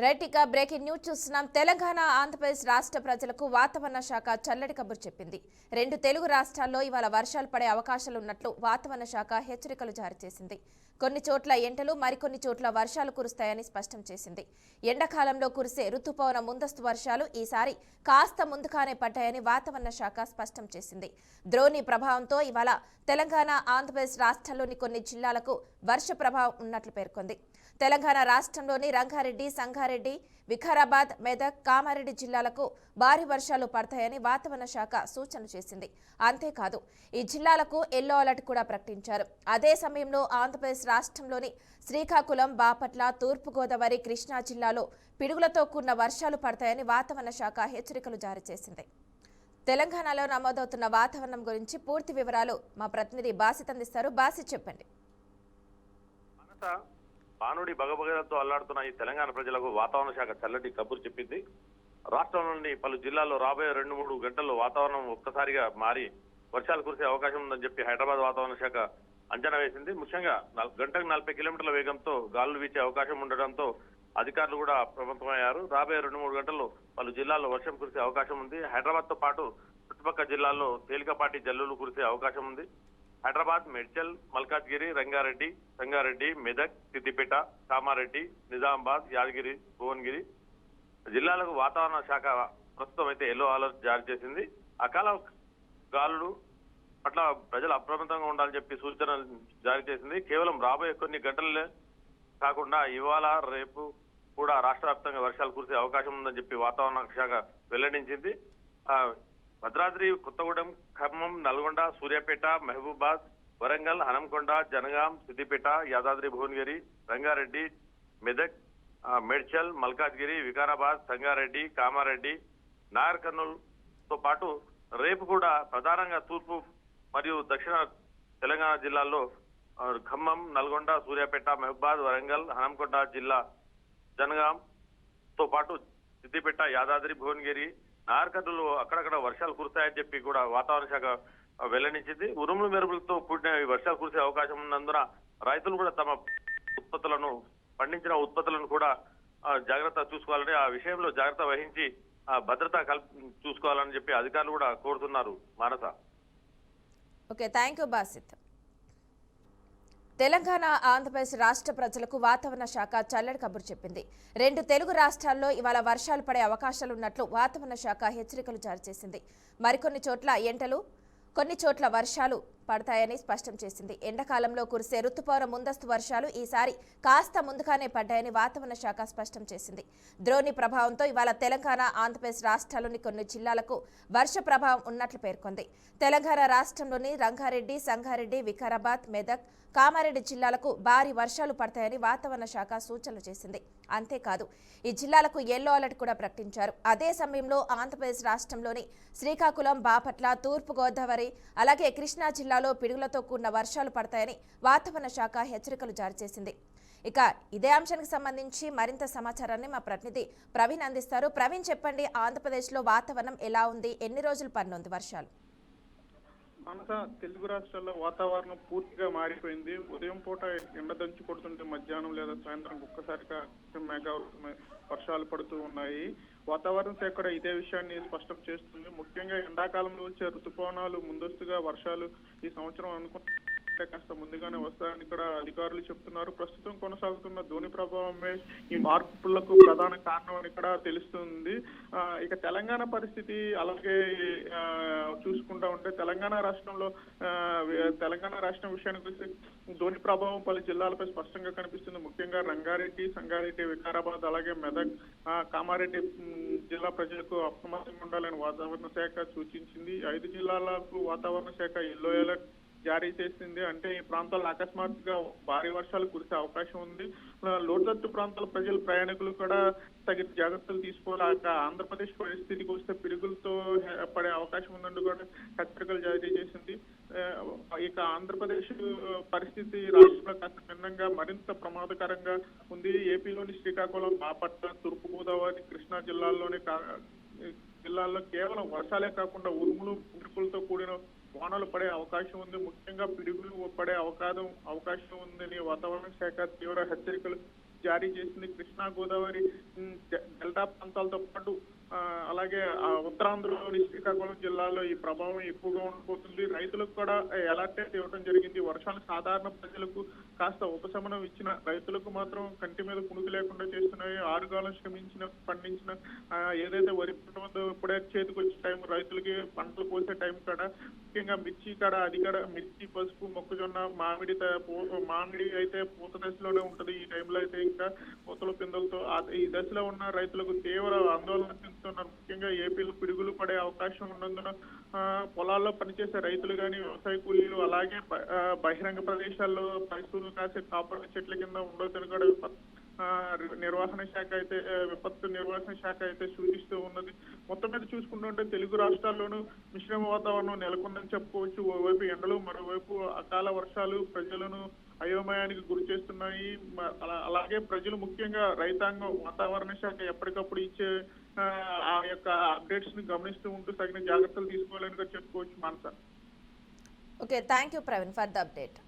Right ఇక breaking news చూస్తున్నాం. తెలంగాణ ఆంధ్రప్రదేశ్ రాష్ట్ర ప్రజలకు వాతావరణ శాఖ చల్లటి కబురు చెప్పింది. 2 తెలుగు రాష్ట్రాల్లో ఇవాళ వర్షాలు పడే అవకాశాలున్నట్లు వాతావరణ శాఖ హెచ్చరికలు జారీ చేసింది. కొన్ని చోట్ల ఎండలు, మరికొన్ని చోట్ల వర్షాలు కురుస్తాయని స్పష్టం చేసింది. ఎండాకాలంలో కురిసే రుతుపవన ముందస్తు వర్షాలు ఈసారి కాస్త ముందుగానే పడ్డాయని వాతావరణ శాఖ స్పష్టం చేసింది. ద్రోణి ప్రభావంతో ఇవాళ తెలంగాణ ఆంధ్రప్రదేశ్ రాష్ట్రాల్లోని కొన్ని జిల్లాలకు వర్ష ప్రభావం ఉన్నట్లు పేర్కొంది. తెలంగాణ రాష్ట్రంలోని రంగారెడ్డి, సంగారెడ్డి, వికారాబాద్, మెదక్, కామారెడ్డి జిల్లాలకు భారీ వర్షాలు పడతాయని వాతావరణ శాఖ సూచనలు చేసింది. అంతేకాదు ఈ జిల్లాలకు ఎల్లో అలర్ట్ కూడా ప్రకటించారు. అదే సమయంలో ఆంధ్రప్రదేశ్ రాష్ట్రంలోని శ్రీకాకుళం, బాపట్ల, తూర్పుగోదావరి, కృష్ణా జిల్లాలో పిడుగులతో కూడిన వర్షాలు పడతాయని వాతావరణ శాఖ హెచ్చరికలు జారీ చేసింది. తెలంగాణలో నమోదవుతున్న వాతావరణం గురించి పూర్తి వివరాలు మా ప్రతినిధి బాసిత్ అందిస్తారు. బాసిత్ చెప్పండి. బానుడి బగబగలతో అల్లాడుతున్న ఈ తెలంగాణ ప్రజలకు వాతావరణ శాఖ చల్లటి కబురు చెప్పింది. రాష్ట్రంలోని పలు జిల్లాల్లో రాబోయే 2-3 గంటల్లో వాతావరణం ఒక్కసారిగా మారి వర్షాలు కురిసే అవకాశం ఉందని చెప్పి హైదరాబాద్ వాతావరణ శాఖ అంచనా వేసింది. ముఖ్యంగా గంటకు 40 కిలోమీటర్ల వేగంతో గాలులు వీచే అవకాశం ఉండడంతో అధికారులు కూడా అప్రమత్తమయ్యారు. రాబోయే 2-3 గంటల్లో పలు జిల్లాల్లో వర్షం కురిసే అవకాశం ఉంది. హైదరాబాద్ తో పాటు చుట్టుపక్కల జిల్లాల్లో తేలికపాటి జల్లులు కురిసే అవకాశం ఉంది. హైదరాబాద్, మేడ్చల్, మల్కాజ్గిరి, రంగారెడ్డి, సంగారెడ్డి, మెదక్, సిద్దిపేట, కామారెడ్డి, నిజామాబాద్, యాదగిరి, భువనగిరి జిల్లాలకు వాతావరణ శాఖ ప్రస్తుతం అయితే ఎల్లో అలర్ట్ జారీ చేసింది. అకాల గాలులు పట్ల ప్రజలు అప్రమత్తంగా ఉండాలని చెప్పి సూచనలు జారీ చేసింది. కేవలం రాబోయే కొన్ని గంటలే కాకుండా ఇవాళ, రేపు కూడా రాష్ట్ర వ్యాప్తంగా వర్షాలు కురిసే అవకాశం ఉందని చెప్పి వాతావరణ శాఖ వెల్లడించింది. భద్రాద్రి, కొత్తగూడెం, ఖమ్మం, నల్గొండ, సూర్యాపేట, మహబూబాద్, వరంగల్, హనంకొండ, జనగాం, సిద్దిపేట, యాదాద్రి, భువనగిరి, రంగారెడ్డి, మెదక్, మేడ్చల్, మల్కాజ్గిరి, వికారాబాద్, సంగారెడ్డి, కామారెడ్డి, నాగర్ కర్నూలు తో పాటు రేపు కూడా ప్రధానంగా తూర్పు మరియు దక్షిణ తెలంగాణ జిల్లాల్లో ఖమ్మం, నల్గొండ, సూర్యాపేట, మహబూబాద్, వరంగల్, హనంకొండ జిల్లా, జనగాం తో పాటు సిద్దిపేట, యాదాద్రి, భువనగిరి, నాగర్ కర్నూలు అక్కడక్కడ వర్షాలు కురుస్తాయని చెప్పి కూడా వాతావరణ శాఖ వెల్లడించింది. ఉరుములు మెరుపులతో కూడిన వర్షాలు కురిసే అవకాశం ఉన్నందున రైతులు కూడా తమ పండించిన ఉత్పత్తులను కూడా జాగ్రత్త చూసుకోవాలని, ఆ విషయంలో జాగ్రత్త వహించి భద్రత చూసుకోవాలని చెప్పి అధికారులు కూడా కోరుతున్నారు. Manasa. Okay, thank you Basith. Telangana Andhra Pradesh రాష్ట్ర ప్రజలకు వాతావరణ శాఖ చల్లటి కబురు చెప్పింది. 2 తెలుగు రాష్ట్రాల్లో ఇవాళ వర్షాలు పడే అవకాశాలున్నట్లు వాతావరణ శాఖ హెచ్చరికలు జారీ చేసింది. మరికొన్ని చోట్ల ఎండలు, కొన్ని చోట్ల వర్షాలు పడతాయని స్పష్టం చేసింది. ఎండాకాలంలో కురిసే రుతుపవన ముందస్తు వర్షాలు ఈసారి కాస్త ముందుగానే పడ్డాయని వాతావరణ శాఖ స్పష్టం చేసింది. ద్రోణి ప్రభావంతో ఇవాళ తెలంగాణ ఆంధ్రప్రదేశ్ రాష్ట్రాల్లోని కొన్ని జిల్లాలకు వర్ష ప్రభావం ఉన్నట్లు పేర్కొంది. తెలంగాణ రాష్ట్రంలోని రంగారెడ్డి, సంగారెడ్డి, వికారాబాద్, మెదక్, కామారెడ్డి జిల్లాలకు భారీ వర్షాలు పడతాయని వాతావరణ శాఖ సూచనలు చేసింది. అంతేకాదు ఈ జిల్లాలకు ఎల్లో అలర్ట్ కూడా ప్రకటించారు. అదే సమయంలో ఆంధ్రప్రదేశ్ రాష్ట్రంలోని శ్రీకాకుళం, బాపట్ల, తూర్పుగోదావరి అలాగే కృష్ణా జిల్లాలో పిడుగులతో కూడిన వర్షాలు పడతాయని వాతావరణ శాఖ హెచ్చరికలు జారీ చేసింది. ఇక ఇదే అంశానికి సంబంధించి మరింత సమాచారాన్ని మా ప్రతినిధి ప్రవీణ్ అందిస్తారు. ప్రవీణ్, చెప్పండి, ఆంధ్రప్రదేశ్లో వాతావరణం ఎలా ఉంది? ఎన్ని రోజులు పడనుంది వర్షాలు? మనస తెలుగు రాష్ట్రాల్లో వాతావరణం పూర్తిగా మారిపోయింది. ఉదయం పూట ఎండ దంచి కొడుతుంటే మధ్యాహ్నం లేదా సాయంత్రం ఒక్కసారిగా వర్షాలు పడుతూ ఉన్నాయి. వాతావరణ శాఖ కూడా ఇదే విషయాన్ని స్పష్టం చేస్తుంది. ముఖ్యంగా ఎండాకాలంలో వచ్చే ఋతుపవనాలు ముందస్తుగా వర్షాలు ఈ సంవత్సరం అనుకుంటే కాస్త ముందుగానే వస్తాయని కూడా అధికారులు చెప్తున్నారు. ప్రస్తుతం కొనసాగుతున్న ద్రోణి ప్రభావమే ఈ మార్పులకు ప్రధాన కారణం అని కూడా తెలుస్తుంది. ఇక తెలంగాణ పరిస్థితి అలాగే చూసుకుంటా ఉంటే తెలంగాణ రాష్ట్రం విషయానికి వస్తే ద్రోణి ప్రభావం పలు జిల్లాలపై స్పష్టంగా కనిపిస్తుంది. ముఖ్యంగా రంగారెడ్డి, సంగారెడ్డి, వికారాబాద్ అలాగే మెదక్, కామారెడ్డి జిల్లా ప్రజలకు అప్రమత్తంగా ఉండాలని వాతావరణ శాఖ సూచించింది. 5 జిల్లాలకు వాతావరణ శాఖ ఎల్లో అలర్ట్ జారీ చేసింది. అంటే ఈ ప్రాంతాల్లో అకస్మాత్తుగా భారీ వర్షాలు కురిసే అవకాశం ఉంది. లోతట్టు ప్రాంతాల ప్రయాణికులు కూడా తగిన జాగ్రత్తలు తీసుకోవాలి. ఆంధ్రప్రదేశ్ పరిస్థితికి వస్తే పిడుగులతో పడే అవకాశం ఉందని కూడా హెచ్చరికలు జారీ చేసింది. ఇక ఆంధ్రప్రదేశ్ పరిస్థితి రాష్ట్రంలో కాస్త భిన్నంగా మరింత ప్రమాదకరంగా ఉంది. ఏపీలోని శ్రీకాకుళం, బాపట్ల, తూర్పుగోదావరి, కృష్ణా జిల్లాల్లో కేవలం వర్షాలే కాకుండా ఉరుములు, మెరుపులతో కూడిన వానలు పడే అవకాశం ఉంది. ముఖ్యంగా పిడుగులు పడే అవకాశం ఉందని వాతావరణ శాఖ తీవ్ర హెచ్చరికలు జారీ చేసింది. కృష్ణా గోదావరి డెల్టా ప్రాంతాలతో పాటు అలాగే ఉత్తరాంధ్రలోని శ్రీకాకుళం జిల్లాలో ఈ ప్రభావం ఎక్కువగా ఉండబోతుంది. రైతులకు కూడా అలర్ట్ అయితే ఇవ్వడం జరిగింది. వర్షాలు సాధారణ ప్రజలకు కాస్త ఉపశమనం ఇచ్చిన, రైతులకు మాత్రం కంటి మీద కునుకు లేకుండా చేస్తున్నాయి. ఆరుగాలం శ్రమించిన పండించిన ఏదైతే వరి పంట ఉందో ఇప్పుడే చేతికి వచ్చే టైం, రైతులకి పంటలు కోసే టైం కాడ ముఖ్యంగా మిర్చి కాడ అది కాడ మిర్చి, పసుపు, మొక్కజొన్న, మామిడి అయితే పూత దశలోనే ఉంటది. ఈ టైంలో అయితే ఇంకా పూతల పిందలతో ఈ దశలో ఉన్న రైతులకు తీవ్ర ఆందోళన చెందుతున్నారు. ముఖ్యంగా ఏపీలో పిడుగులు పడే అవకాశం ఉన్నందున పొలాల్లో పనిచేసే రైతులు కానీ, వ్యవసాయ కూలీలు, అలాగే బహిరంగ ప్రదేశాల్లో పశువులు కాసే కాపర చెట్ల కింద ఉండొద్దని కూడా విపత్తు నిర్వహణ శాఖ అయితే సూచిస్తూ ఉన్నది. మొత్తం మీద చూసుకుంటుంటే తెలుగు రాష్ట్రాల్లోనూ మిశ్రమ వాతావరణం నెలకొందని చెప్పుకోవచ్చు. ఓవైపు ఎండలు, మరోవైపు అకాల వర్షాలు ప్రజలను అయోమయానికి గురి చేస్తున్నాయి. అలాగే ప్రజలు, ముఖ్యంగా రైతాంగం, వాతావరణ శాఖ ఎప్పటికప్పుడు ఇచ్చే ఆ యొక్క అప్డేట్స్ ని గమనిస్తూ ఉంటూ తగిన జాగ్రత్తలు తీసుకోవాలని చెప్పుకోవచ్చు. Manasa. Okay, thank you Praveen for the update.